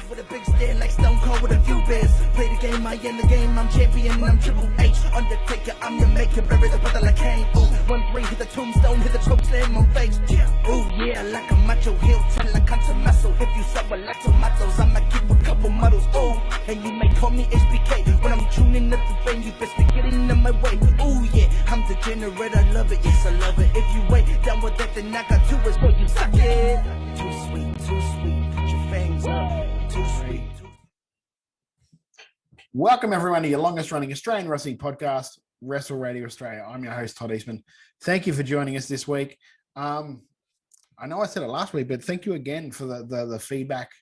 with a big stare like Stone Cold with a few beers. Play the game, I end the game, I'm champion, I'm Triple H. Undertaker, I'm your maker, bury the brother like Kane. Ooh, 1-3, hit the tombstone, hit the choke slam on face. Ooh, yeah, like a macho heel, tell like I'm some muscle. If you sell a lot of tomatoes, I'ma keep a couple models. Ooh, and you may call me HBK. When I'm tuning up the vein, you best be getting in my way. Ooh, yeah, I'm degenerate, I love it, yes, I love it. If you wait down with that, then I got two words for you, suck it. Too sweet, put your fangs up. Too sweet. Welcome everyone to your longest running Australian wrestling podcast, Wrestle Radio Australia. I'm your host, Todd Eastman. Thank you for joining us this week. I know I said it last week, but thank you again for the feedback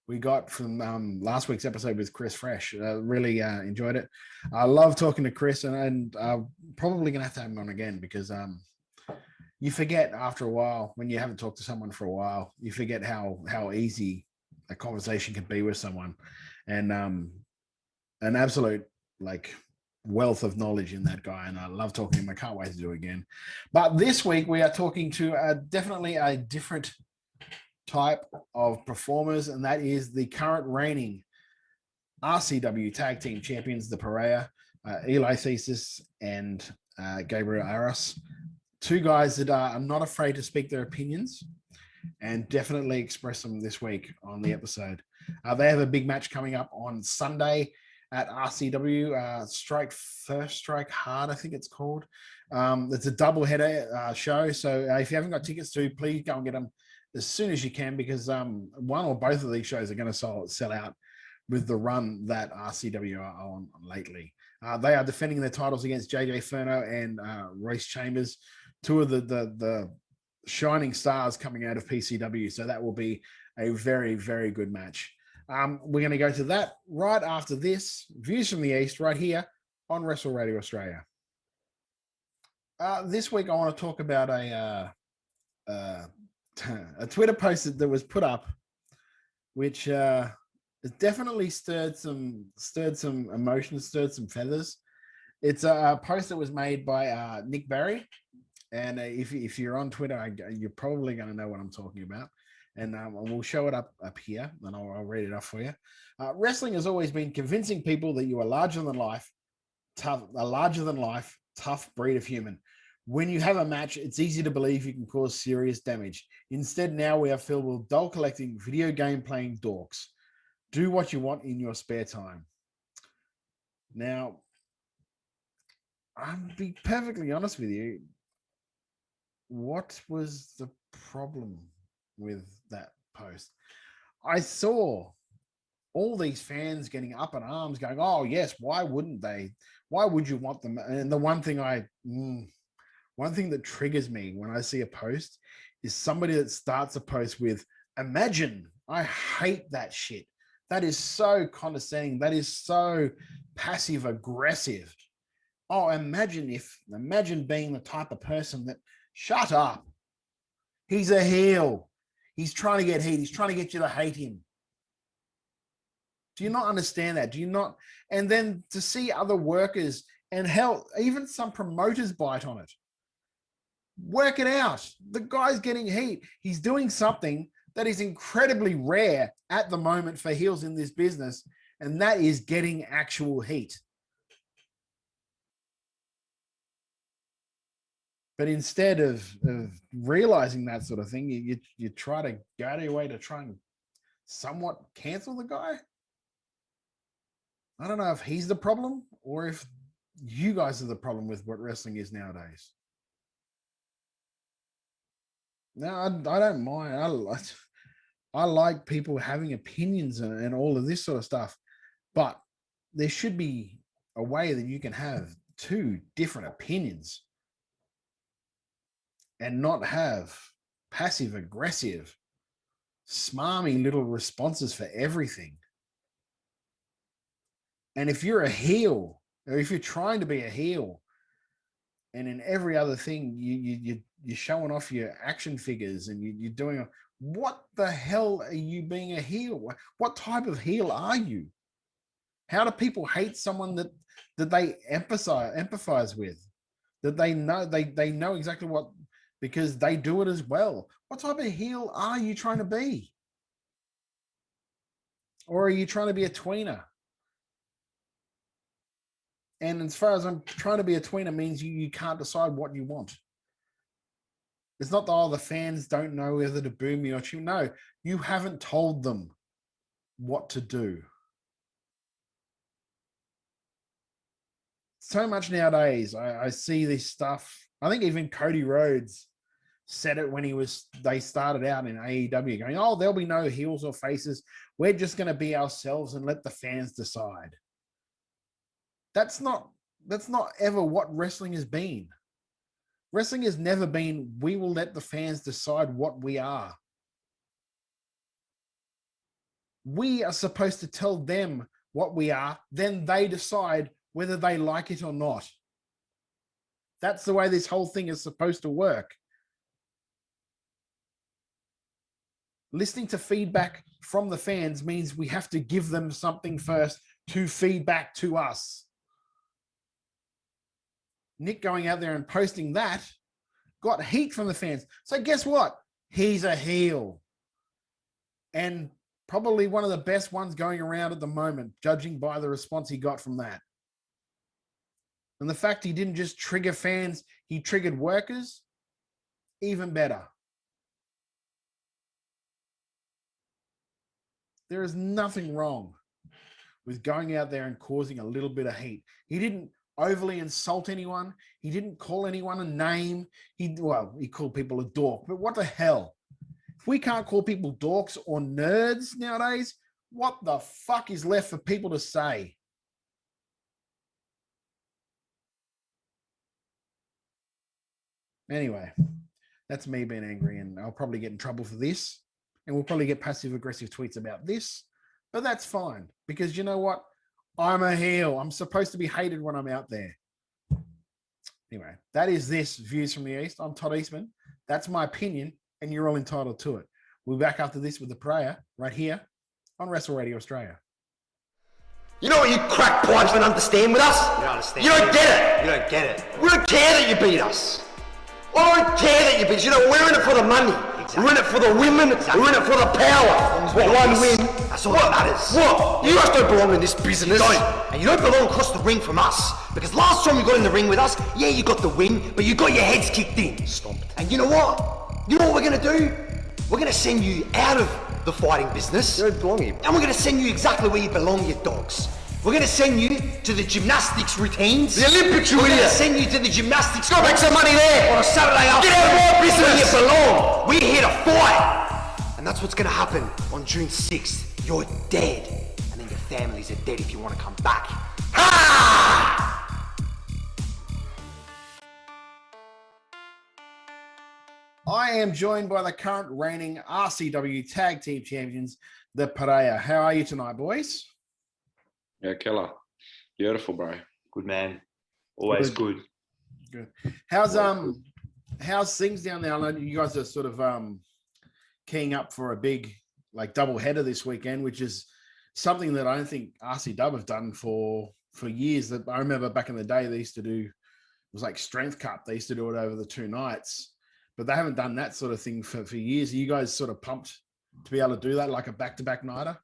we got from last week's episode with Chris Fresh. Really enjoyed it. I love talking to Chris, and probably going to have him on again because you forget after a while, when you haven't talked to someone for a while, you forget how easy a conversation can be with someone. And an absolute wealth of knowledge in that guy, and I love talking to him. I can't wait to do it again. But this week we are talking to definitely a different type of performers, and that is the current reigning RCW Tag Team Champions, the Parea, Eli Theseus and Gabriel Aeros. Two guys that are not afraid to speak their opinions and definitely express them this week on the episode. They have a big match coming up on Sunday at RCW, Strike Hard, I think it's called. It's a double-header show, so if you haven't got tickets to, please go and get them as soon as you can, because one or both of these shows are going to sell out with the run that RCW are on lately. They are defending their titles against JJ Furno and Royce Chambers, two of the shining stars coming out of PCW, so that will be a very, very good match. We're going to go to that right after this. Views from the East right here on Wrestle Radio Australia. This week, I want to talk about a Twitter post that was put up, which has definitely stirred some emotions, stirred some feathers. It's a post that was made by Nick Barry. And if you're on Twitter, you're probably going to know what I'm talking about. And we'll show it up here, and I'll read it off for you. Wrestling has always been convincing people that you are larger than life, tough breed of human. When you have a match, it's easy to believe you can cause serious damage. Instead, now we are filled with doll collecting, video game playing dorks. Do what you want in your spare time. Now, I'll be perfectly honest with you. What was the problem with that post? I saw all these fans getting up in arms going, oh yes, why wouldn't they? Why would you want them? And the one thing that triggers me when I see a post is somebody that starts a post with, imagine. I hate that shit. That is so condescending. That is so passive aggressive. Oh, imagine being the type of person that, shut up. He's a heel. He's trying to get heat. He's trying to get you to hate him. Do you not understand that? Do you not? And then to see other workers and hell, even some promoters bite on it. Work it out. The guy's getting heat. He's doing something that is incredibly rare at the moment for heels in this business, and that is getting actual heat. But instead of realizing that sort of thing, you try to go out of your way to try and somewhat cancel the guy. I don't know if he's the problem or if you guys are the problem with what wrestling is nowadays. No, I don't mind. I like people having opinions and all of this sort of stuff, but there should be a way that you can have two different opinions and not have passive aggressive, smarmy little responses for everything. And if you're a heel, or if you're trying to be a heel, and in every other thing you're showing off your action figures and you're doing what the hell are you being a heel? What type of heel are you? How do people hate someone that they empathize with? That they know exactly what, because they do it as well. What type of heel are you trying to be? Or are you trying to be a tweener? And as far as I'm trying to be a tweener means you can't decide what you want. It's not that, oh, the fans don't know whether to boo me or cheer. No, you haven't told them what to do. So much nowadays, I see this stuff. I think even Cody Rhodes said it when they started out in AEW, going, oh, there'll be no heels or faces. We're just going to be ourselves and let the fans decide. That's not ever what wrestling has been. Wrestling has never been, we will let the fans decide what we are. We are supposed to tell them what we are, then they decide whether they like it or not. That's the way this whole thing is supposed to work. Listening to feedback from the fans means we have to give them something first to feed back to us. Nick going out there and posting that got heat from the fans. So guess what? He's a heel. And probably one of the best ones going around at the moment, judging by the response he got from that. And the fact he didn't just trigger fans, he triggered workers, even better. There is nothing wrong with going out there and causing a little bit of heat. He didn't overly insult anyone. He didn't call anyone a name. He called people a dork, but what the hell? If we can't call people dorks or nerds nowadays, what the fuck is left for people to say? Anyway, that's me being angry, and I'll probably get in trouble for this, and we'll probably get passive-aggressive tweets about this, but that's fine, because you know what? I'm a heel. I'm supposed to be hated when I'm out there. Anyway, that is this Views from the East. I'm Todd Eastman. That's my opinion, and you're all entitled to it. We'll be back after this with the Parea right here on Wrestle Radio Australia. You know what you crackpipes don't understand with us? You don't understand. You don't get it. You don't get it. We don't care that you beat us. I don't care that you beat us. You know, we're in it for the money. Exactly. We're in it for the women. Exactly. We're in it for the power. What one win. That's all that matters. What? You guys don't belong in this business. You don't. And you don't belong across the ring from us. Because last time you got in the ring with us, yeah, you got the win, but you got your heads kicked in. Stomped. And you know what? You know what we're going to do? We're going to send you out of the fighting business. You don't belong here. And we're going to send you exactly where you belong, you dogs. We're going to send you to the gymnastics routines. The Olympics, you We're going to idiot. send you to the gymnastics. Go make some money there. On a Saturday afternoon. Get out of my business. Where you belong. We're here to fight. And that's what's going to happen on June 6th. You're dead. And then your families are dead if you want to come back. Ha! I am joined by the current reigning RCW Tag Team Champions, the Parea. How are you tonight, boys? Yeah, killer. Beautiful, bro. Good man. Always good. Good. How's things down there? I know you guys are sort of keying up for a big double header this weekend, which is something that I don't think RCW have done for years. That I remember back in the day they used to do. It was like Strength Cup. They used to do it over the 2 nights, but they haven't done that sort of thing for years. Are you guys sort of pumped to be able to do that, like a back-to-back nighter?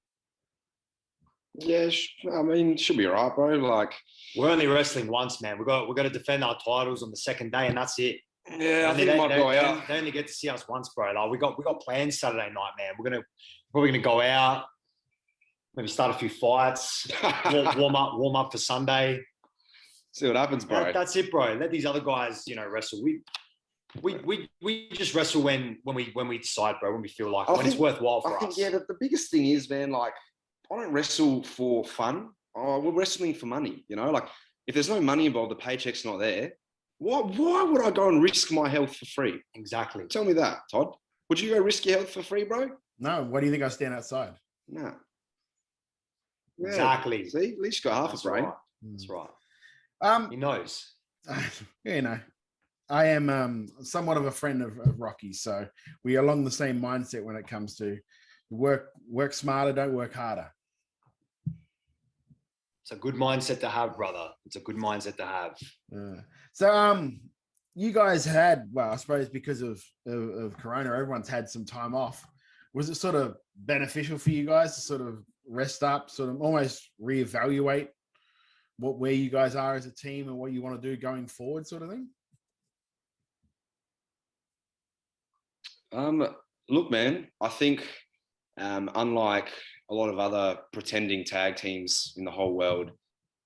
Yeah, I mean, should be all right, bro. Like, We're only wrestling once, man. We've got to defend our titles on the second day, and that's it. yeah, I think they, it might they, go they, out. they only get to see us once, bro. Like we got plans Saturday night, man. We're probably gonna go out, maybe start a few fights, warm up for Sunday. See what happens, bro. That's it, bro. Let these other guys, wrestle. We just wrestle when we decide, bro. When we feel like it, when it's worthwhile for us. Yeah, the biggest thing is, man, like, I don't wrestle for fun. We're wrestling for money, Like, if there's no money involved, the paycheck's not there. Why would I go and risk my health for free? Exactly. Tell me that, Todd. Would you go risk your health for free, bro? No. Why do you think I stand outside? No. Yeah. Exactly. See, at least you got half That's a brain. right. That's right. He knows. I am somewhat of a friend of Rocky, so we are along the same mindset when it comes to work smarter, don't work harder. It's a good mindset to have, brother. It's a good mindset to have. So you guys had, well, I suppose because of Corona, everyone's had some time off. Was it sort of beneficial for you guys to sort of rest up, sort of almost reevaluate where you guys are as a team and what you want to do going forward, sort of thing? Look, man, I think unlike a lot of other pretending tag teams in the whole world,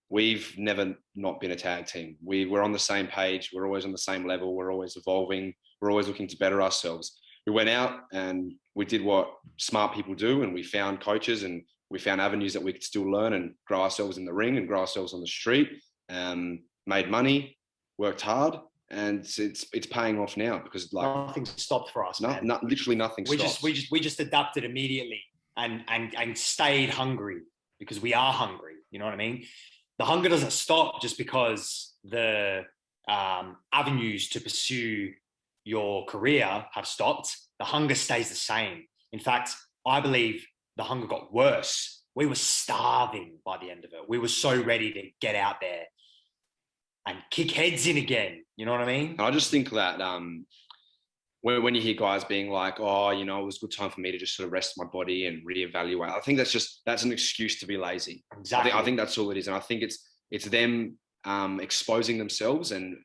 we've never not been a tag team. We're on the same page. We're always on the same level. We're always evolving. We're always looking to better ourselves. We went out and we did what smart people do, and we found coaches and we found avenues that we could still learn and grow ourselves in the ring and grow ourselves on the street. Made money, worked hard, and it's paying off now because like nothing stopped for us. Man. Literally nothing. We just adapted immediately and stayed hungry because we are hungry. You know what I mean? The hunger doesn't stop just because the avenues to pursue your career have stopped. The hunger stays the same. In fact, I believe the hunger got worse. We were starving by the end of it. We were so ready to get out there and kick heads in again. You know what I mean? I just think that when you hear guys being like, oh, you know, it was a good time for me to just sort of rest my body and reevaluate. I think that's an excuse to be lazy. Exactly. I think that's all it is. And I think it's them exposing themselves. And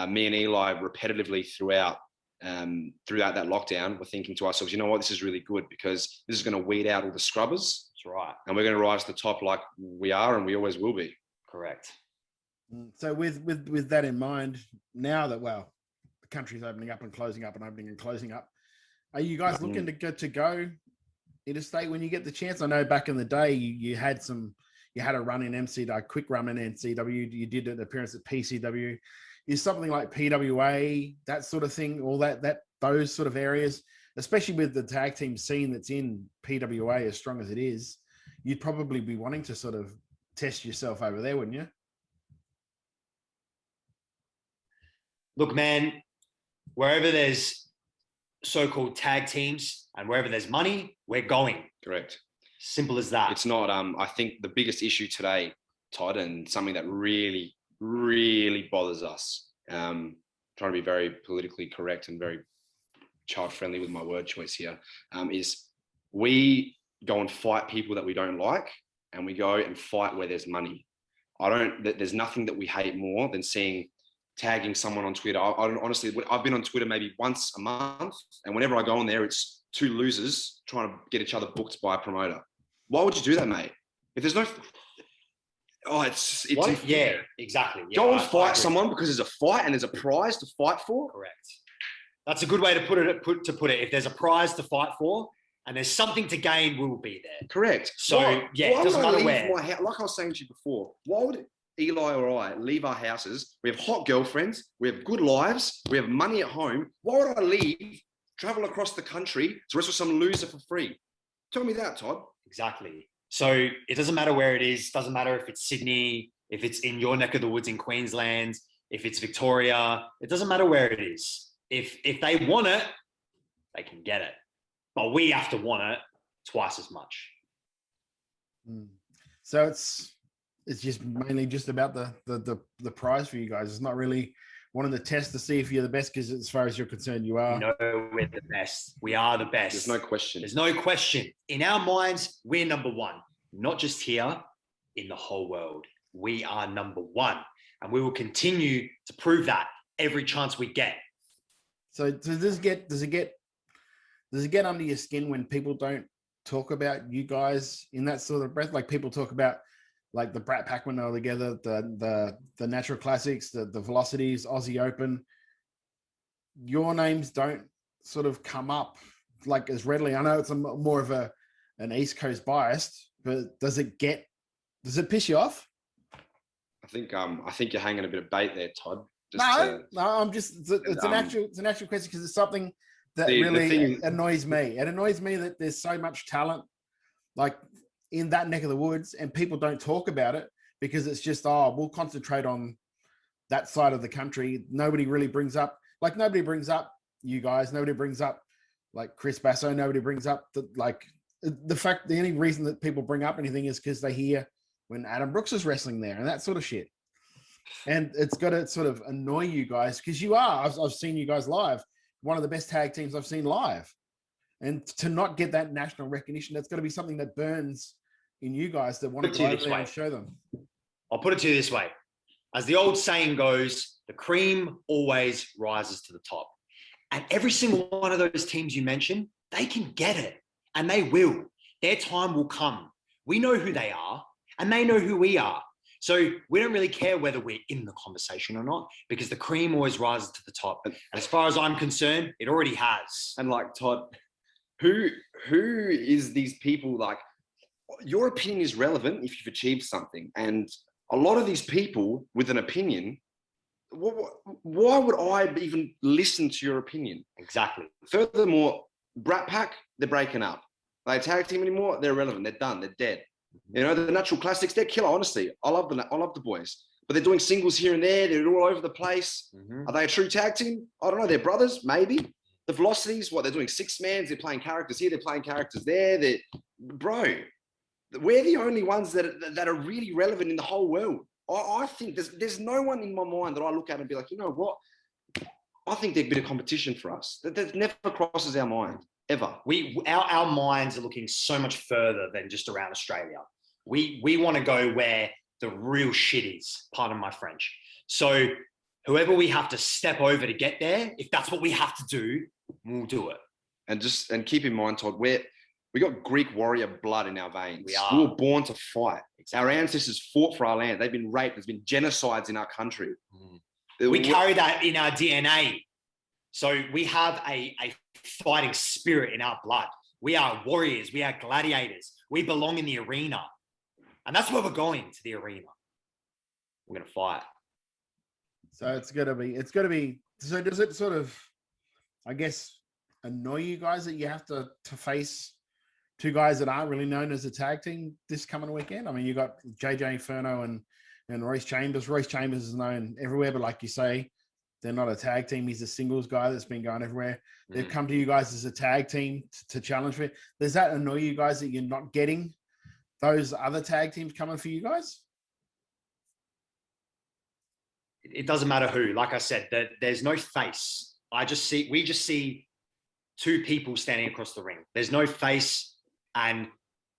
me and Eli repetitively throughout that lockdown, we're thinking to ourselves, you know what, this is really good because this is going to weed out all the scrubbers. That's right. And we're going to rise to the top like we are and we always will be. Correct. So with that in mind, now that, well, the country's opening up and closing up and opening and closing up, are you guys looking to go interstate when you get the chance? I know back in the day you had a run in MCW, a quick run in NCW. You did an appearance at PCW. Is something like PWA, that sort of thing, all those sort of areas, especially with the tag team scene that's in PWA as strong as it is, you'd probably be wanting to sort of test yourself over there, wouldn't you? Look, man, wherever there's so-called tag teams and wherever there's money, we're going. Correct. Simple as that. It's not, I think the biggest issue today, Todd, and something that really, really bothers us, trying to be very politically correct and very child-friendly with my word choice here, is we go and fight people that we don't like, and we go and fight where there's money. There's nothing that we hate more than tagging someone on Twitter. Honestly, I've been on Twitter maybe once a month, and whenever I go on there, it's two losers trying to get each other booked by a promoter. Why would you do that, mate? If there's no, yeah, exactly. Yeah, go and fight someone because there's a fight and there's a prize to fight for. Correct. That's a good way to put it. If there's a prize to fight for and there's something to gain, we will be there. Correct. So why it doesn't matter where. Like I was saying to you before, why would Eli or I leave our houses? We have hot girlfriends, we have good lives, we have money at home. Why would I leave, travel across the country to wrestle some loser for free? Tell me that, Todd. Exactly. So it doesn't matter where it is. Doesn't matter if it's Sydney, if it's in your neck of the woods in Queensland, if it's Victoria. It doesn't matter where it is. If they want it, they can get it. But we have to want it twice as much. So it's just mainly just about the prize for you guys. It's not really wanting to test to see if you're the best, because as far as you're concerned, you are. No, we're the best. We are the best. There's no question. There's no question. In our minds, we're number one. Not just here, in the whole world. We are number one. And we will continue to prove that every chance we get. So does it get under your skin when people don't talk about you guys in that sort of breath? Like people talk about like the Brat Pack when they were together, the Natural Classics, the Velocities, Aussie Open. Your names don't sort of come up like as readily. I know it's more of an East Coast bias, but does it piss you off? I think you're hanging a bit of bait there, Todd. I'm just it's an actual question, because it's something that really annoys me. It annoys me that there's so much talent like in that neck of the woods and people don't talk about it, because it's just, we'll concentrate on that side of the country. Nobody really brings up you guys. Nobody brings up like Chris Basso. Nobody brings up the only reason that people bring up anything is because they hear when Adam Brooks is wrestling there and that sort of shit. And it's got to sort of annoy you guys, because you are. I've seen you guys live. One of the best tag teams I've seen live. And to not get that national recognition, that's got to be something that burns in you guys that want to Put go it over this there way. and show them? I'll put it to you this way. As the old saying goes, the cream always rises to the top. And every single one of those teams you mentioned, they can get it, and they will. Their time will come. We know who they are, and they know who we are. So we don't really care whether we're in the conversation or not, because the cream always rises to the top. And as far as I'm concerned, it already has. And like, Todd, who is these people? Like, your opinion is relevant if you've achieved something. And a lot of these people with an opinion, why would I even listen to your opinion? Exactly. Furthermore, Brat Pack, they're breaking up. They tag team anymore, they're irrelevant. They're done. They're dead. You know, the Natural Classics, they're killer, honestly. I love the boys. But they're doing singles here and there. They're all over the place. Are they a true tag team? I don't know. They're brothers, maybe. The Velocities, they're doing 6-mans. They're playing characters here. They're playing characters there. Bro, we're the only ones that are really relevant in the whole world. I think there's no one in my mind that I look at and be like, you know what? I think there'd be a competition for us. That never crosses our mind, ever. Our minds are looking so much further than just around Australia. We want to go where the real shit is, pardon my French. So whoever we have to step over to get there, if that's what we have to do, we'll do it. And keep in mind, Todd, we got Greek warrior blood in our veins. We were born to fight. Exactly. Our ancestors fought for our land. They've been raped. There's been genocides in our country. We carry that in our DNA. So we have a fighting spirit in our blood. We are warriors. We are gladiators. We belong in the arena. And that's where we're going, to the arena. We're going to fight. So it's going to be, so does it sort of, I guess, annoy you guys that you have to face two guys that aren't really known as a tag team this coming weekend? I mean, you got JJ Inferno and Royce Chambers. Royce Chambers is known everywhere, but like you say, they're not a tag team. He's a singles guy that's been going everywhere. They've come to you guys as a tag team to challenge for it. Does that annoy you guys that you're not getting those other tag teams coming for you guys? It doesn't matter who. Like I said, there's no face. We just see two people standing across the ring. There's no face, and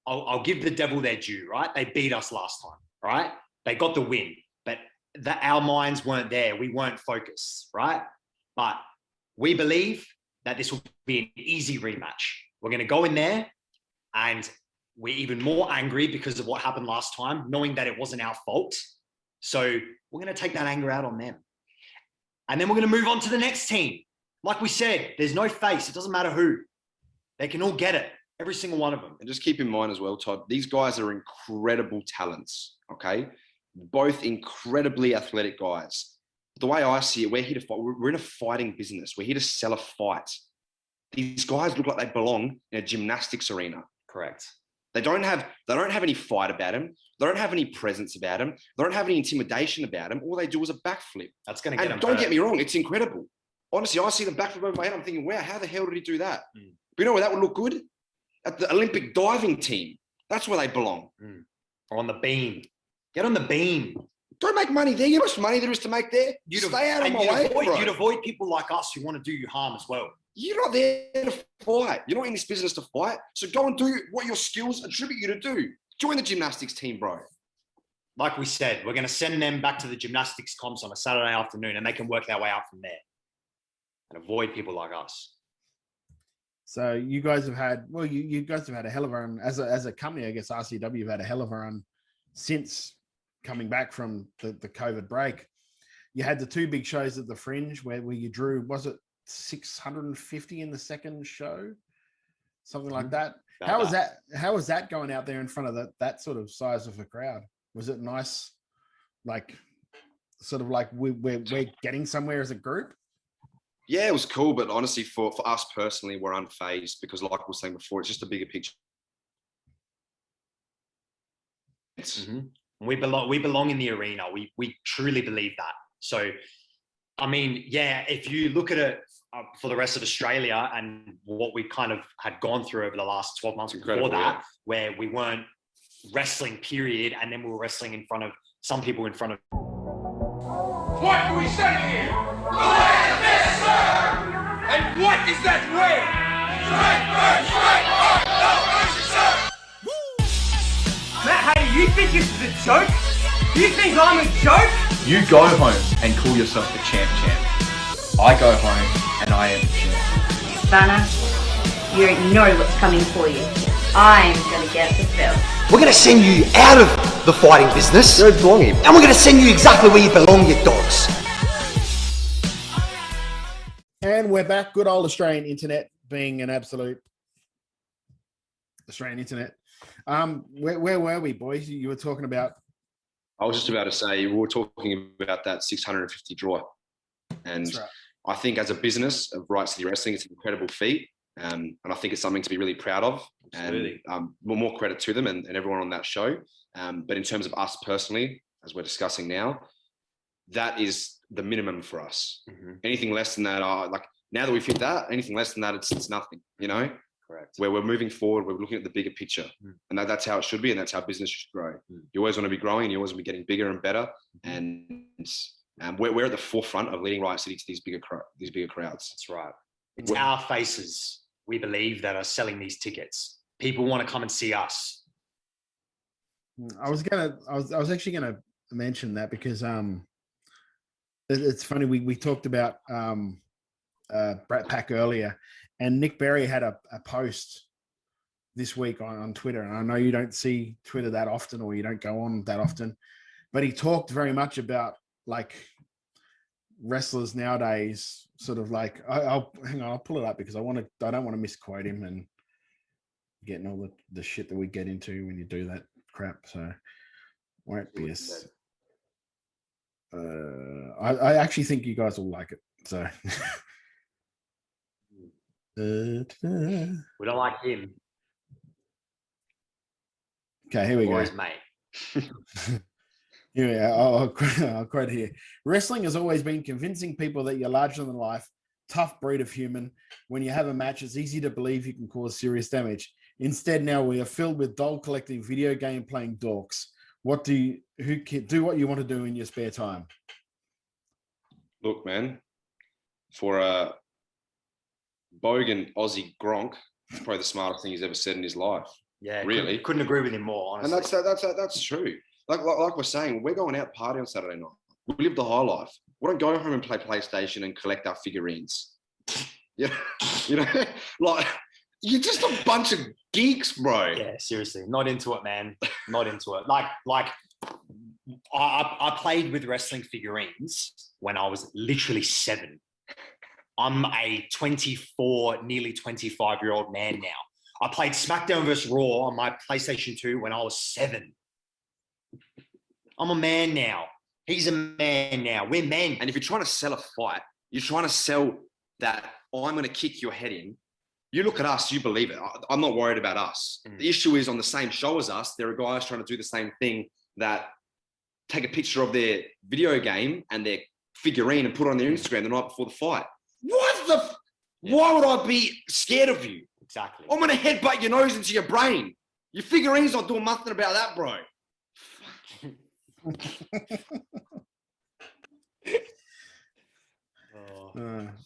I'll give the devil their due, right? They beat us last time, right? They got the win, but our minds weren't there. We weren't focused, right? But we believe that this will be an easy rematch. We're going to go in there, and we're even more angry because of what happened last time, knowing that it wasn't our fault. So we're going to take that anger out on them. And then we're going to move on to the next team. Like we said, there's no face. It doesn't matter who. They can all get it. Every single one of them. And just keep in mind as well, Todd, these guys are incredible talents, okay? Both incredibly athletic guys. The way I see it, we're here to fight. We're in a fighting business. We're here to sell a fight. These guys look like they belong in a gymnastics arena. Correct. They don't have any fight about them. They don't have any presence about them. They don't have any intimidation about them. All they do is a backflip. That's going to get them. Don't get me wrong, it's incredible. Honestly, I see the backflip over my head. I'm thinking, wow, how the hell did he do that? But you know where that would look good? At the Olympic diving team. That's where they belong. Or on the beam. Get on the beam. Don't make money there. You know how much money there is to make there? Stay out of my way, bro. You'd avoid people like us who want to do you harm as well. You're not there to fight. You're not in this business to fight. So go and do what your skills attribute you to do. Join the gymnastics team, bro. Like we said, we're going to send them back to the gymnastics comps on a Saturday afternoon, and they can work their way out from there and avoid people like us. So you guys have had, well, you guys have had a hell of a run as a company. I guess RCW have had a hell of a run since coming back from the COVID break. You had the two big shows at the Fringe where you drew, was it 650 in the second show? Something like that. How was that going out there in front of that sort of size of a crowd? Was it nice? Like, sort of like we're getting somewhere as a group? Yeah, it was cool, but honestly, for us personally, we're unfazed because, like we were saying before, it's just a bigger picture. We belong in the arena. We truly believe that. So, I mean, yeah, if you look at it for the rest of Australia and what we kind of had gone through over the last 12 months before that, where we weren't wrestling, period, and then we were wrestling in front of some people in front of. What do we say here? The way is this, sir! And what is that way? Strike first, strike hard, no mercy, sir! You think this is a joke? You think I'm a joke? You go home and call yourself the champ. I go home and I am the champ. Banner, you don't know what's coming for you. I'm gonna get the belt. We're gonna send you out of the fighting business. You don't belong here. And we're gonna send you exactly where you belong, you dogs. And we're back. Good old Australian internet being an absolute Australian internet. Where were we, boys? You were talking about. I was just about to say, we were talking about that 650 draw. And Right. I think as a business of Right City Wrestling, it's an incredible feat. And I think it's something to be really proud of. Absolutely. And more credit to them and everyone on that show. But in terms of us personally, as we're discussing now, that is the minimum for us. Mm-hmm. Anything less than that, like now that we've hit that, anything less than that, it's nothing, you know? Correct. Where we're moving forward, we're looking at the bigger picture. And that's how it should be, and that's how business should grow. You always want to be growing, and you always want to be getting bigger and better. And we're at the forefront of leading Right City to these bigger crowds. That's right. It's our faces, we believe, that are selling these tickets. People want to come and see us. I was actually gonna mention that because it's funny, we talked about Brat Pack earlier, and Nick Berry had a post this week on Twitter, and I know you don't see Twitter that often, or you don't go on that often, but he talked very much about like wrestlers nowadays, sort of like I'll pull it up because I don't want to misquote him and getting all the shit that we get into when you do that crap. So won't be I actually think you guys will like it. So We don't like him. Okay, here we or go. his mate. Yeah, I'll quote here. Wrestling has always been convincing people that you're larger than life, tough breed of human. When you have a match, it's easy to believe you can cause serious damage. Instead, now we are filled with doll collecting, video game playing dorks. Who can do what you want to do in your spare time? Look, man, for a bogan Aussie Gronk, it's probably the smartest thing he's ever said in his life. Yeah, really. Couldn't agree with him more, honestly. And that's true. Like we're saying, we're going out party on Saturday night. We live the high life. We don't go home and play PlayStation and collect our figurines. Yeah, you know, like you're just a bunch of geeks, bro. Yeah, seriously, not into it, man. Not into it. Like I played with wrestling figurines when I was literally 7. I'm a 24, nearly 25-year-old man now. I played SmackDown vs. Raw on my PlayStation 2 when I was 7. I'm a man now. He's a man now. We're men. And if you're trying to sell a fight, you're trying to sell that I'm going to kick your head in. You look at us, you believe it. I'm not worried about us. The issue is on the same show as us, there are guys trying to do the same thing that take a picture of their video game and their figurine and put it on their Instagram the night before the fight. Why would I be scared of you? Exactly. I'm going to headbutt your nose into your brain. Your figurine's not doing nothing about that, bro.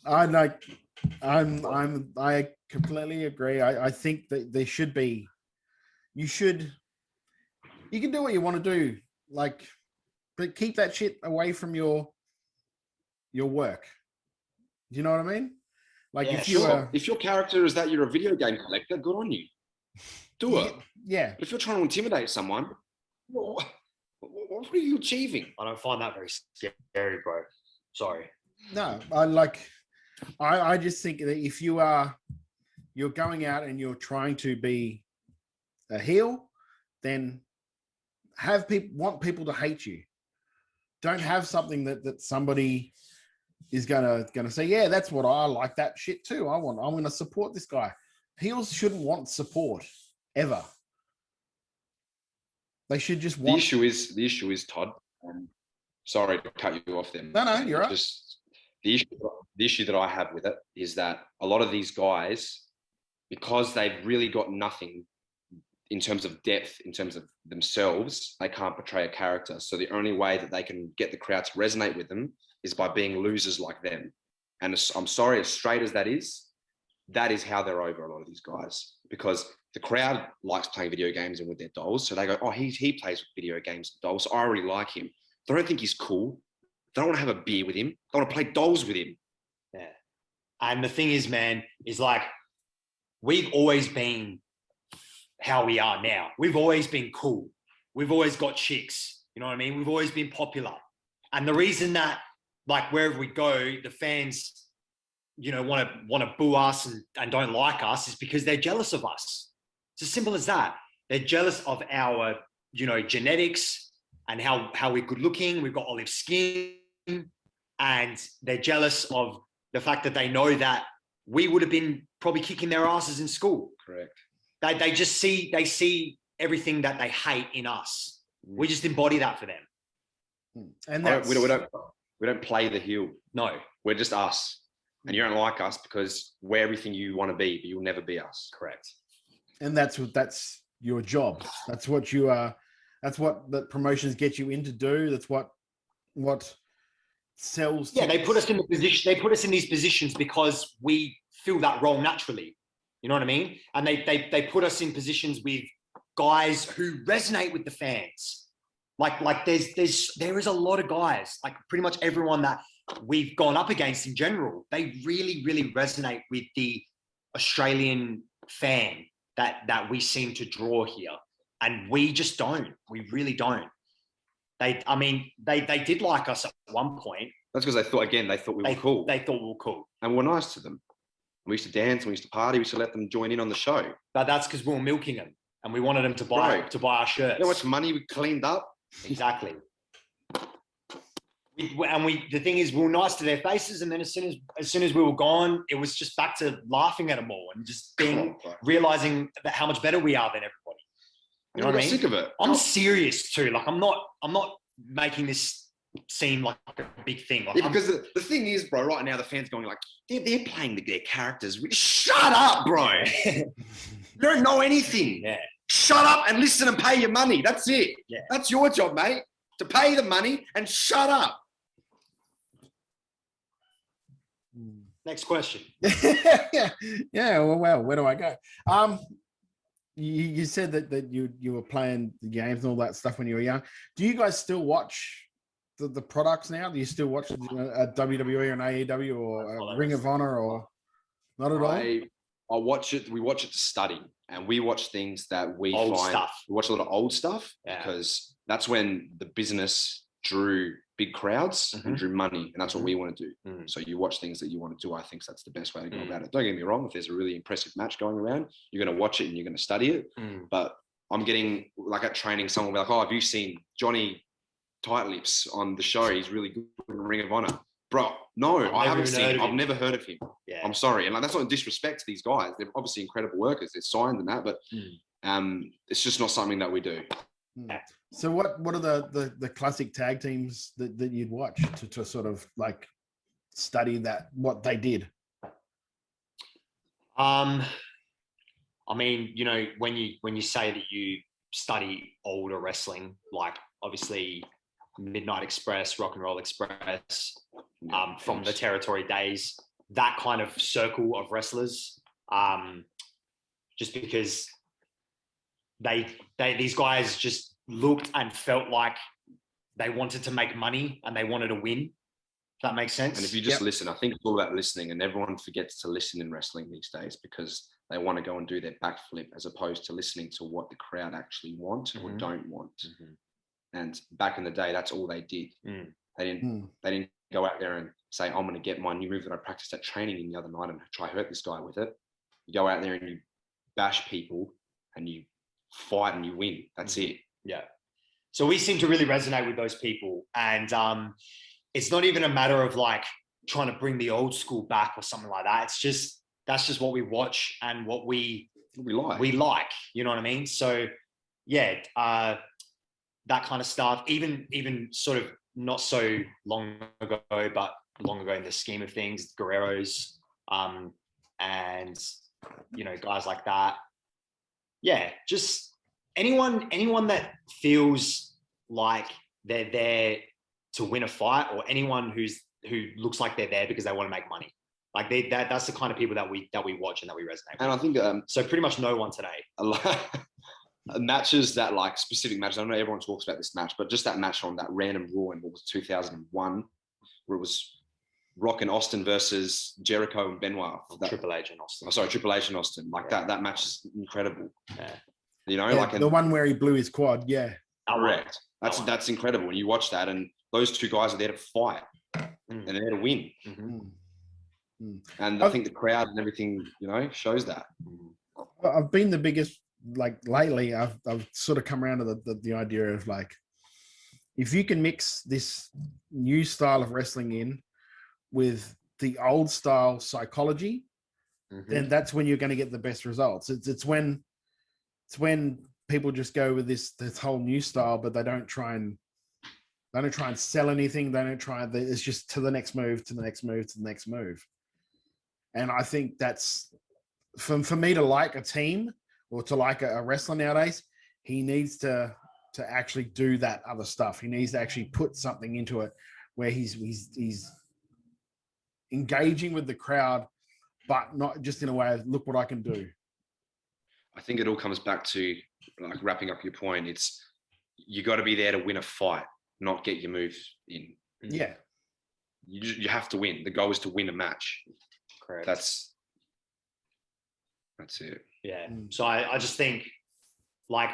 I completely agree. I think that there should be, you can do what you want to do, like, but keep that shit away from your work. Do you know what I mean? Like, yeah, if your character is that you're a video game collector, good on you. Do it. Yeah. But if you're trying to intimidate someone, what are you achieving? I don't find that very scary, bro. Sorry. No, I just think that if you're going out and you're trying to be a heel, then want people to hate you. Don't have something that somebody is gonna say, yeah, that's what I like, that shit too. I'm gonna support this guy. Heels shouldn't want support ever. They should just want. The issue is Todd. Sorry to cut you off there. No, you're right. Just the issue that I have with it is that a lot of these guys, because they've really got nothing in terms of depth, in terms of themselves, they can't portray a character. So the only way that they can get the crowd to resonate with them is by being losers like them. And I'm sorry, as straight as that is how they're over, a lot of these guys. Because the crowd likes playing video games and with their dolls. So they go, oh, he plays with video games and dolls. So I really like him. They don't think he's cool. They don't want to have a beer with him. They want to play dolls with him. Yeah. And the thing is, man, is like, we've always been how we are now. We've always been cool. We've always got chicks. You know what I mean? We've always been popular. And the reason that, like, wherever we go, the fans, you know, want to boo us and don't like us is because they're jealous of us. It's as simple as that. They're jealous of our, you know, genetics and how we're good looking. We've got olive skin, and they're jealous of the fact that they know that we would have been probably kicking their asses in school. Correct. They see everything that they hate in us. We just embody that for them. And we don't play the heel. No, we're just us. And you don't like us because we're everything you want to be, but you'll never be us. Correct. And that's your job. That's what you are. That's what the promotions get you in to do. That's what sells. Yeah, they put us in the position. They put us in these positions because we fill that role naturally. You know what I mean? And they put us in positions with guys who resonate with the fans. Like there is a lot of guys, like pretty much everyone that we've gone up against in general, they really, really resonate with the Australian fan that we seem to draw here. And we just don't. We really don't. They did like us at one point. That's because they thought we were cool. They thought we were cool. And we're nice to them. We used to dance, we used to party, we used to let them join in on the show. But that's because we were milking them and we wanted them to buy our shirts. You know how much money we cleaned up? Exactly. The thing is, we were nice to their faces, and then as soon as we were gone, it was just back to laughing at them all and just realizing that how much better we are than everybody. You know what I mean? Sick of it. I'm serious too. Like I'm not making this seem like a big thing. Like, yeah, because the thing is, bro, right now the fans going like, they're playing their characters. Shut up, bro. You don't know anything. Yeah. Shut up and listen and pay your money. That's it. Yeah. That's your job, mate. To pay the money and shut up. Next question. Yeah. Well, where do I go? You said that you were playing the games and all that stuff when you were young. Do you guys still watch the products now? Do you still watch a WWE or an AEW or a Ring of Honor or not at all? I watch it. We watch it to study, and we watch things that we old find. Stuff. We watch a lot of old stuff because that's when the business drew big crowds and drew money, and that's what we want to do. So you watch things that you want to do. I think that's the best way to go about it. Don't get me wrong, if there's a really impressive match going around, you're going to watch it and you're going to study it. But I'm getting, like, at training, someone will be like, oh, have you seen Johnny Tight Lips on the show? He's really good in Ring of Honor. Bro, no, I haven't seen him. I've never heard of him. Yeah. I'm sorry. And like, that's not a disrespect to these guys. They're obviously incredible workers. They're signed and that, but it's just not something that we do. So what are the classic tag teams that you'd watch to sort of like study that, what they did? I mean, you know, when you say that you study older wrestling, like obviously Midnight Express, Rock and Roll Express, from the territory days, that kind of circle of wrestlers, just because these guys just looked and felt like they wanted to make money and they wanted to win. If that makes sense. And if you just listen, I think it's all about listening, and everyone forgets to listen in wrestling these days because they want to go and do their backflip as opposed to listening to what the crowd actually want or don't want. And back in the day, that's all they did. They didn't go out there and say, I'm going to get my new move that I practiced at training the other night and try hurt this guy with it. You go out there and you bash people and you fight and you win. That's it. Yeah. So we seem to really resonate with those people. And it's not even a matter of like trying to bring the old school back or something like that. It's just, that's just what we watch and what we like, you know what I mean? So yeah, that kind of stuff, even sort of not so long ago, but long ago in the scheme of things, Guerreros, and, you know, guys like that. Yeah, just anyone that feels like they're there to win a fight, or anyone who looks like they're there because they want to make money. Like that's the kind of people that we watch and that we resonate with. And I think so pretty much no one today. a lot matches that like specific matches. I know everyone talks about this match, but just that match on that random Raw in what was 2001, where it was Rock and Austin versus Jericho and Benoit. Triple H and Austin. Oh, sorry, Triple H and Austin. Like that match is incredible. Yeah. You know, Yeah, like the one where he blew his quad. Yeah. Correct. That's incredible. When you watch that, and those two guys are there to fight and they're there to win. And I think the crowd and everything, you know, shows that. I've been the biggest, like lately, I've sort of come around to the idea of like, if you can mix this new style of wrestling in with the old style psychology, then that's when you're going to get the best results. It's when people just go with this whole new style, but they don't try and sell anything. They don't try. It's just to the next move, to the next move, to the next move. And I think that's for me to like a team or to like a wrestler nowadays. He needs to actually do that other stuff. He needs to actually put something into it where he's engaging with the crowd, but not just in a way of look what I can do. I think it all comes back to, like, wrapping up your point. It's you got to be there to win a fight, not get your move in. Yeah, you have to win. The goal is to win a match. Correct. That's it. Yeah. So I just think, like,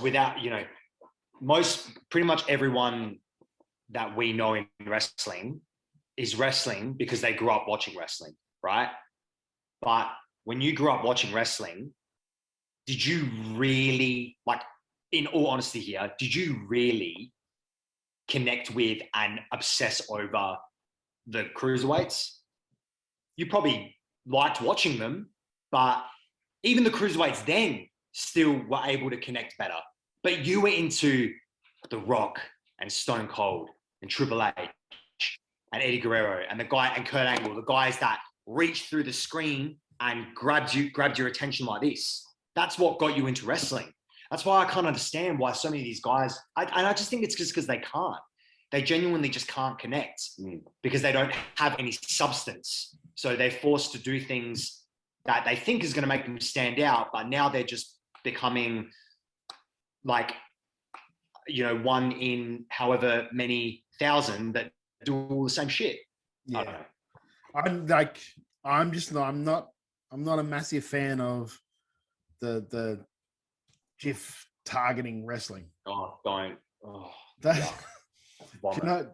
without, you know, pretty much everyone that we know in wrestling is wrestling because they grew up watching wrestling, right? But when you grew up watching wrestling, did you really, like, in all honesty here, did you really connect with and obsess over the cruiserweights? You probably liked watching them, but even the cruiserweights then still were able to connect better. But you were into The Rock and Stone Cold and Triple H and Eddie Guerrero and Kurt Angle, the guys that reached through the screen and grabbed your attention like this. That's what got you into wrestling. That's why I can't understand why so many of these guys, I just think it's just because they can't. They genuinely just can't connect because they don't have any substance. So they're forced to do things that they think is going to make them stand out, but now they're just becoming, like, you know, one in however many thousand that do all the same shit. Yeah. I don't know. I'm not a massive fan of the GIF targeting wrestling. Oh, don't. Oh, do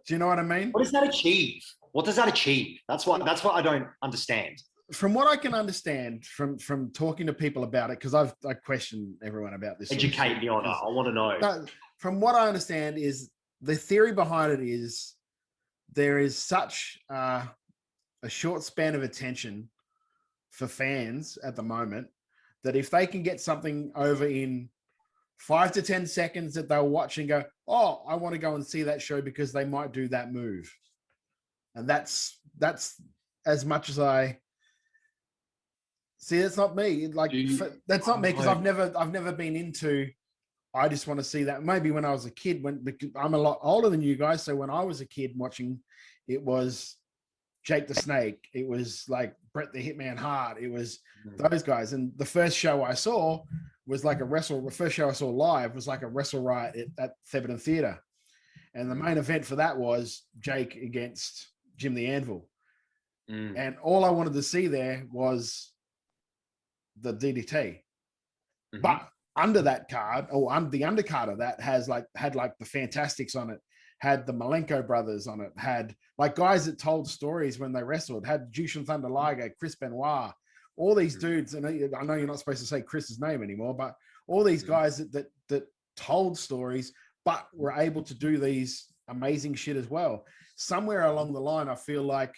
you know what I mean? What does that achieve? What does that achieve? That's what I don't understand. From what I can understand from talking to people about it, because I question everyone about this. Educate me on it. I want to know. From what I understand is the theory behind it is there is such a short span of attention for fans at the moment that if they can get something over in 5 to 10 seconds that they'll watch and go, oh, I want to go and see that show because they might do that move. And that's as much as I see. That's not me. Like, that's not me, because I've never been into, I just want to see that. Maybe when I was a kid, because I'm a lot older than you guys. So when I was a kid watching, it was Jake the Snake. It was like Bret the Hitman Hart. It was those guys. And the first show I saw was like the first show I saw live was like a Wrestle Riot at Theberton Theatre. And the main event for that was Jake against Jim the Anvil. And all I wanted to see there was the DDT. But under that card, or under the undercard of that, had the Fantastics on it, had the Malenko brothers on it, had like guys that told stories when they wrestled, had Jushin Thunder Liger, Chris Benoit, all these dudes. And I know you're not supposed to say Chris's name anymore, but all these guys that told stories, but were able to do these amazing shit as well. Somewhere along the line, I feel like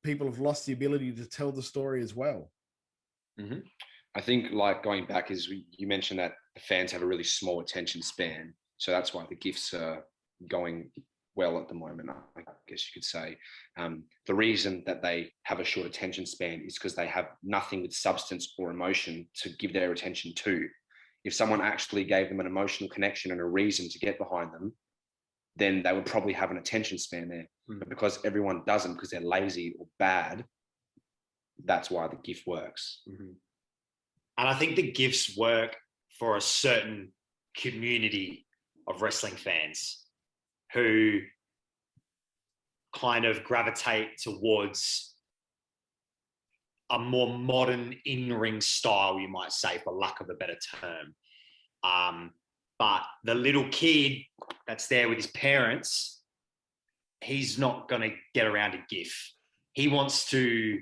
people have lost the ability to tell the story as well. I think, like, going back is you mentioned that the fans have a really small attention span. So that's why the GIFs are going well at the moment, I guess you could say. The reason that they have a short attention span is because they have nothing with substance or emotion to give their attention to. If someone actually gave them an emotional connection and a reason to get behind them, then they would probably have an attention span there. But because everyone doesn't, because they're lazy or bad, that's why the gift works. And I think the gifts work for a certain community of wrestling fans who kind of gravitate towards a more modern in-ring style, you might say, for lack of a better term. But the little kid that's there with his parents, he's not going to get around a GIF. He wants to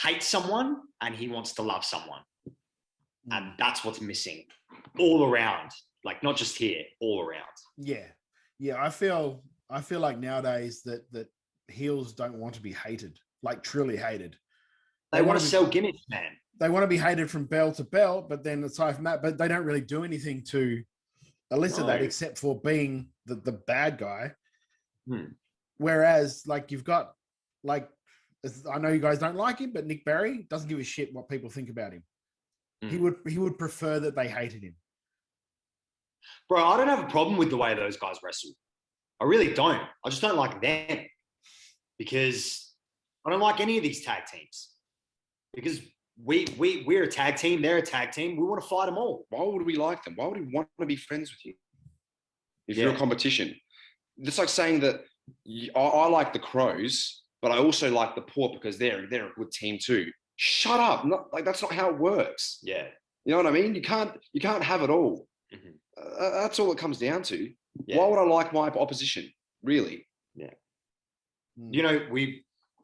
hate someone and he wants to love someone. And that's what's missing all around, like not just here, all around. Yeah. I feel like nowadays that heels don't want to be hated, like truly hated. They want to sell gimmicks, man. They want to be hated from bell to bell, but then aside from that, but they don't really do anything to elicit that except for being the bad guy. Whereas like you've got like, I know you guys don't like him, but Nick Barry doesn't give a shit what people think about him. He would prefer that they hated him. Bro, I don't have a problem with the way those guys wrestle. I really don't. I just don't like them because I don't like any of these tag teams because we're a tag team. They're a tag team. We want to fight them all. Why would we like them? Why would we want to be friends with you if you're a competition? It's like saying that I like the Crows, but I also like the Port because they're a good team too. Shut up! That's not how it works. Yeah, you know what I mean. You can't have it all. That's all it comes down to. Why would I like my opposition? Really? Yeah. You know,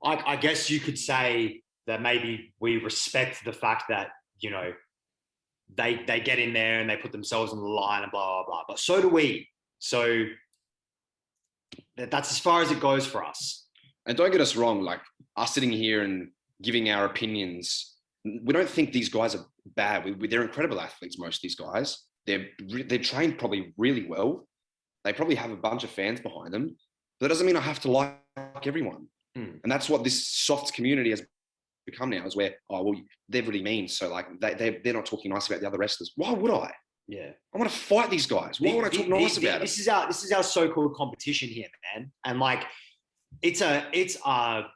I guess you could say that maybe we respect the fact that, you know, they get in there and they put themselves on the line and blah, blah, blah. But so do we. So that's as far as it goes for us. And don't get us wrong, like us sitting here and giving our opinions, we don't think these guys are bad. They're incredible athletes, most of these guys. They're trained probably really well. They probably have a bunch of fans behind them. But that doesn't mean I have to like everyone. And that's what this soft community has become now, is where, oh, well, they're really mean. So like they're not talking nice about the other wrestlers. Why would I? Yeah. I want to fight these guys. Why would I talk nice about them? This is our so-called competition here, man. And like, it's a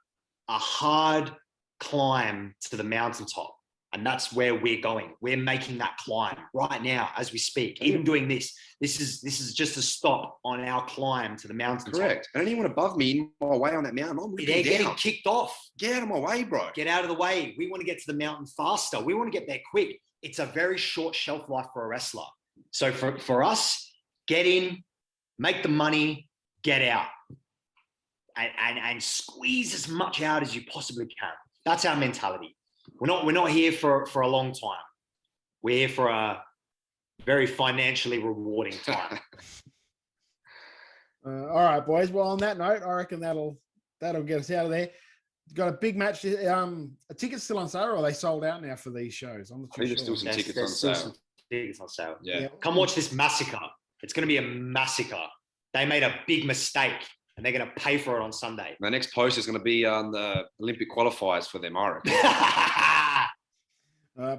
hard climb to the mountaintop. And that's where we're going. We're making that climb right now as we speak. Even doing this is just a stop on our climb to the mountaintop. Correct. And anyone above me in my way on that mountain, I'm they're getting kicked off. Get out of my way, bro. Get out of the way. We want to get to the mountain faster. We want to get there quick. It's a very short shelf life for a wrestler. So for us, get in, make the money, get out, and squeeze as much out as you possibly can. That's our mentality. We're not here for a long time. We're here for a very financially rewarding time. All right, boys. Well, on that note, I reckon that'll get us out of there. Got a big match. Tickets still on sale, or are they sold out now for these shows? I'm not too sure. There's still some tickets on sale. Tickets on sale. Yeah. Come watch this massacre. It's going to be a massacre. They made a big mistake, and they're going to pay for it on Sunday. The next post is going to be on the Olympic qualifiers for them, I reckon.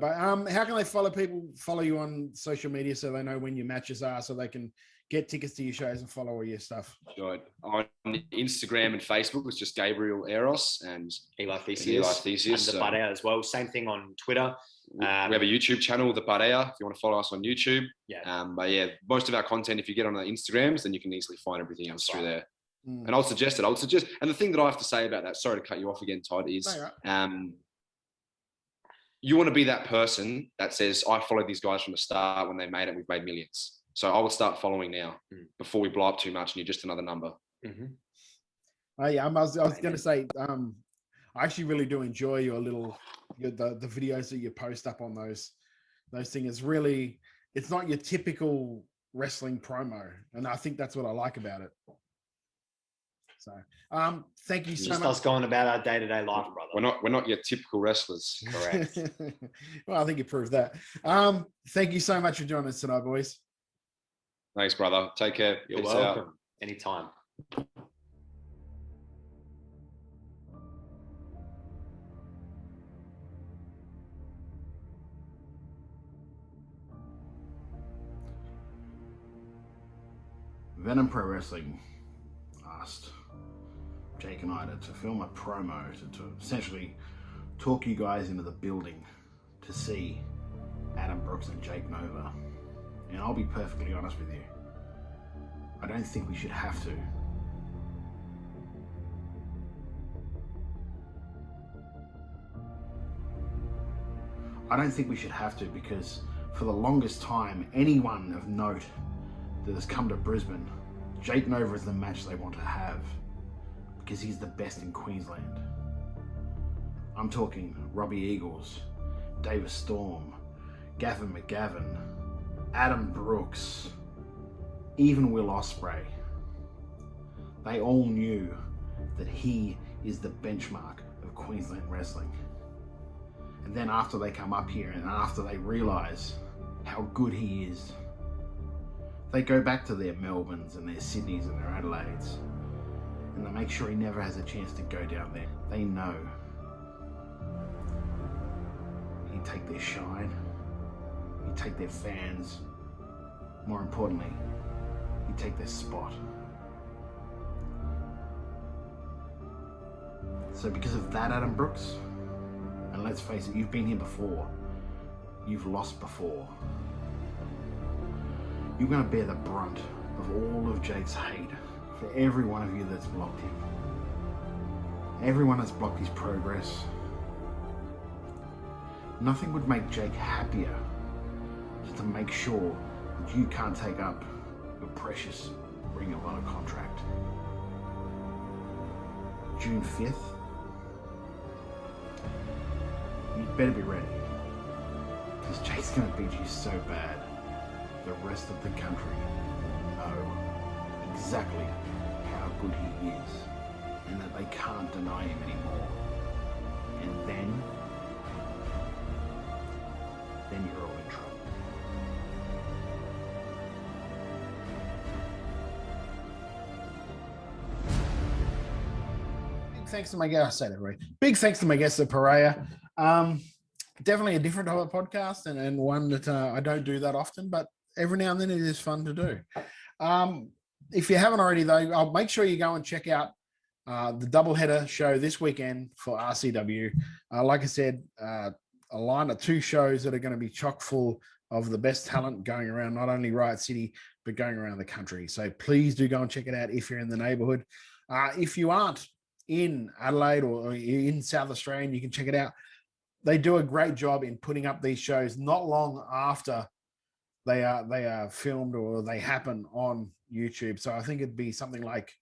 But how can they follow you on social media so they know when your matches are, so they can get tickets to your shows and follow all your stuff? Sure. On Instagram and Facebook, it's just Gabriel Aeros and Eli Theseus. And the Parea as well. Same thing on Twitter. We have a YouTube channel, the Parea, if you want to follow us on YouTube. Yeah. But yeah, most of our content, if you get on the Instagrams, then you can easily find everything else through there. And I would suggest, and the thing that I have to say about that, sorry to cut you off again, Todd, is you want to be that person that says, I followed these guys from the start when they made it, we've made millions. So I would start following now before we blow up too much and you're just another number. I was going to say, I actually really do enjoy the videos that you post up on those things. It's not your typical wrestling promo. And I think that's what I like about it. So, thank you so much. Just us going about our day-to-day life, brother. We're not your typical wrestlers. Correct. Well, I think you proved that. Thank you so much for joining us tonight, boys. Thanks, brother. Take care. You're welcome. Anytime. Venom Pro Wrestling. asked Jake and I to film a promo to essentially talk you guys into the building to see Adam Brooks and Jake Nova. And I'll be perfectly honest with you, I don't think we should have to. I don't think we should have to, because for the longest time, anyone of note that has come to Brisbane, Jake Nova is the match they want to have because he's the best in Queensland. I'm talking Robbie Eagles, Davis Storm, Gavin McGavin, Adam Brooks, even Will Ospreay. They all knew that he is the benchmark of Queensland wrestling. And then after they come up here and after they realise how good he is, they go back to their Melbournes and their Sydneys and their Adelaides, and they make sure he never has a chance to go down there. They know he'd take their shine, he'd take their fans, more importantly, he'd take their spot. So because of that, Adam Brooks, and let's face it, you've been here before, you've lost before, you're going to bear the brunt of all of Jake's hate for every one of you that's blocked him, everyone that's blocked his progress. Nothing would make Jake happier than to make sure that you can't take up your precious Ring of Honor contract. June 5th, you'd better be ready, because Jake's going to beat you so bad the rest of the country will know exactly how good he is and that they can't deny him anymore. And then you're all in trouble. Big thanks to my guest. I say that right. Big thanks to my guest at Parea. Definitely a different type of podcast and one that I don't do that often, but every now and then it is fun to do. If you haven't already, though, I'll make sure you go and check out the doubleheader show this weekend for RCW. Like I said, a line of 2 shows that are going to be chock full of the best talent going around, not only Riot City, but going around the country. So please do go and check it out if you're in the neighborhood. If you aren't in Adelaide or in South Australia, you can check it out. They do a great job in putting up these shows not long after they are filmed or they happen on YouTube. So I think it'd be something like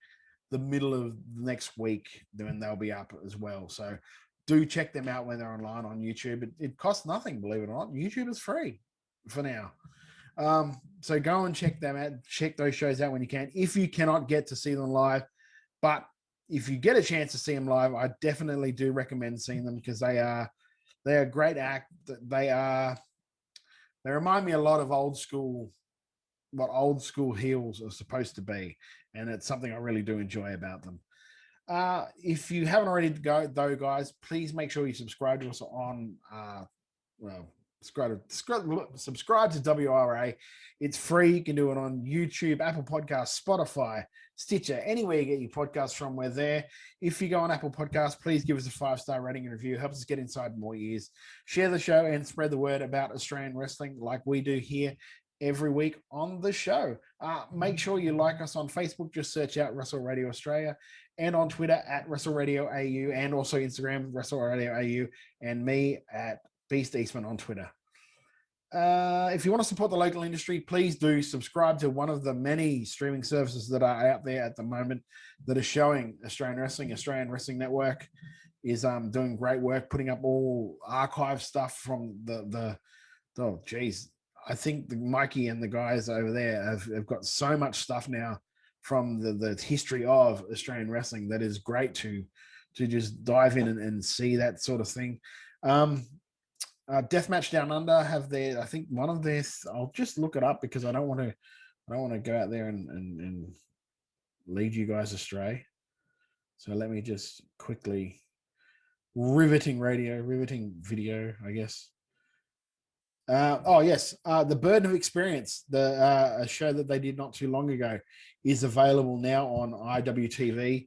the middle of next week when they'll be up as well. So do check them out when they're online on YouTube. It costs nothing, believe it or not. YouTube is free for now. So go and check them out. Check those shows out when you can. If you cannot get to see them live, but if you get a chance to see them live, I definitely do recommend seeing them because they are a great act. They remind me a lot of what old school heels are supposed to be. And it's something I really do enjoy about them. If you haven't already though, guys, please make sure you subscribe to us on, subscribe to WRA. It's free. You can do it on YouTube, Apple Podcasts, Spotify, Stitcher, anywhere you get your podcasts from, we're there. If you go on Apple Podcasts, please give us a 5-star rating and review. It helps us get inside more ears. Share the show and spread the word about Australian wrestling like we do here every week on the show. Make sure you like us on Facebook. Just search out Wrestle Radio Australia, and on Twitter at Wrestle Radio AU, and also Instagram, Wrestle Radio AU, and me at Beast Eastman on Twitter. If you want to support the local industry, please do subscribe to one of the many streaming services that are out there at the moment that are showing Australian Wrestling. Australian Wrestling Network is doing great work, putting up all archive stuff from I think Mikey and the guys over there have got so much stuff now from the history of Australian wrestling that is great to just dive in and see that sort of thing. Deathmatch Down Under have I think one of their, I'll just look it up because I don't want to go out there and lead you guys astray. So let me just quickly, riveting video, I guess. Oh yes, the Burden of Experience, a show that they did not too long ago, is available now on IWTV.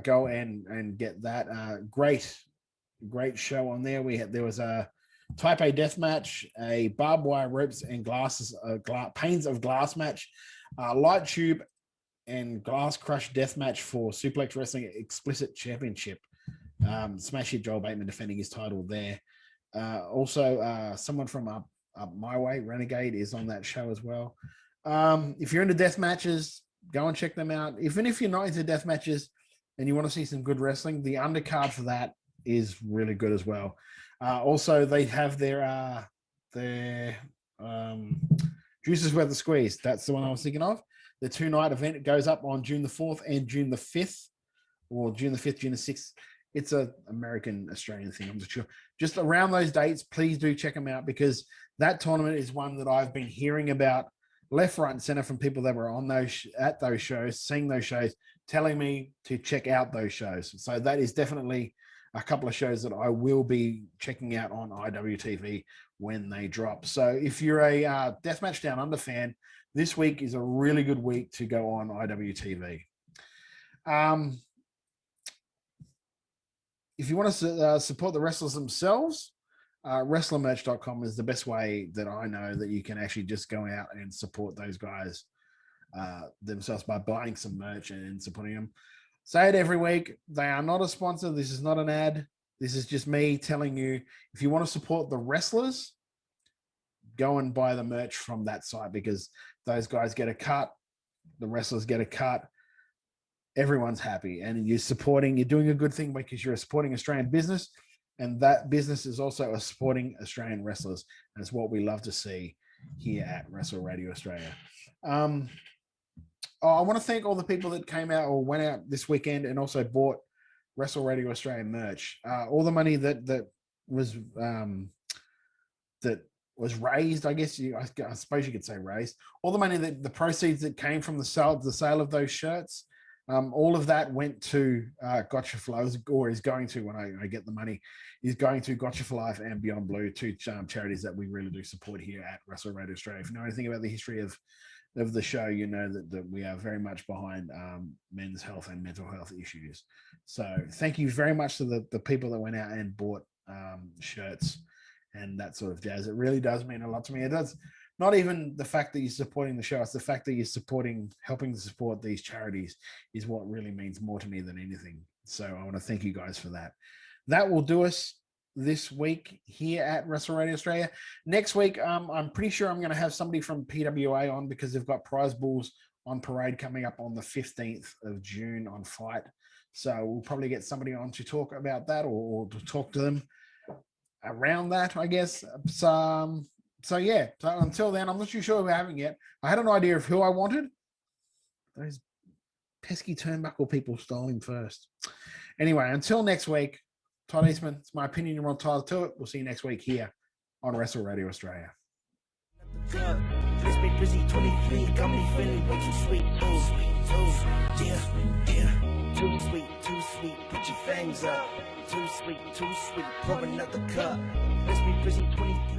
Go and get that. Great show on there. There was a Type A death match, a barbed wire ropes and panes of glass match, light tube and glass crush death match for Suplex Wrestling Explicit Championship. Smash Hit Joel Bateman defending his title there. Also, someone from Up My Way, Renegade, is on that show as well. If you're into death matches, go and check them out. Even if you're not into death matches and you want to see some good wrestling, the undercard for that is really good as well. Also, they have their Juices Worth the Squeeze. That's the one I was thinking of. The 2-night event goes up on June the 4th and June the 5th, or June the 5th, June the 6th. It's an American-Australian thing, I'm not sure. Just around those dates, please do check them out, because that tournament is one that I've been hearing about left, right, and center from people that were on at those shows, seeing those shows, telling me to check out those shows. So that is definitely a couple of shows that I will be checking out on IWTV when they drop. So if you're a Deathmatch Down Under fan, this week is a really good week to go on IWTV. If you want to support the wrestlers themselves, wrestlermerch.com is the best way that I know that you can actually just go out and support those guys themselves by buying some merch and supporting them. Say it every week. They are not a sponsor. This is not an ad. This is just me telling you, if you want to support the wrestlers, go and buy the merch from that site, because those guys get a cut. The wrestlers get a cut. Everyone's happy, and you're doing a good thing, because you're supporting Australian business, and that business is also supporting Australian wrestlers. And it's what we love to see here at Wrestle Radio Australia. I want to thank all the people that came out or went out this weekend and also bought Wrestle Radio Australia merch. All the money that was raised, I guess I suppose you could say raised. All the money the proceeds that came from the sale of those shirts, all of that went to Gotcha for Life, or is going to, when I get the money, is going to Gotcha for Life and Beyond Blue, two charities that we really do support here at Wrestle Radio Australia. If you know anything about the history of the show, you know that we are very much behind men's health and mental health issues. So thank you very much to the people that went out and bought shirts and that sort of jazz. It really does mean a lot to me. It does. Not even the fact that you're supporting the show, it's the fact that you're helping to support these charities is what really means more to me than anything. So I want to thank you guys for that. That will do us this week here at Wrestle Radio Australia. Next week, I'm pretty sure I'm going to have somebody from PWA on, because they've got prize bulls on parade coming up on the 15th of June on Fight. So we'll probably get somebody on to talk about that, or to talk to them around that, I guess. So yeah, so until then, I'm not too sure we're having yet. I had an idea of who I wanted. Those pesky turnbuckle people stole him first. Anyway, until next week, Todd Eastman, it's my opinion, you're entitled to it. We'll see you next week here on Wrestle Radio Australia. This big busy 23 got me feeling way too sweet. Yeah. Too sweet, put your fangs up. Too sweet, pour another cup. Let's be busy 23.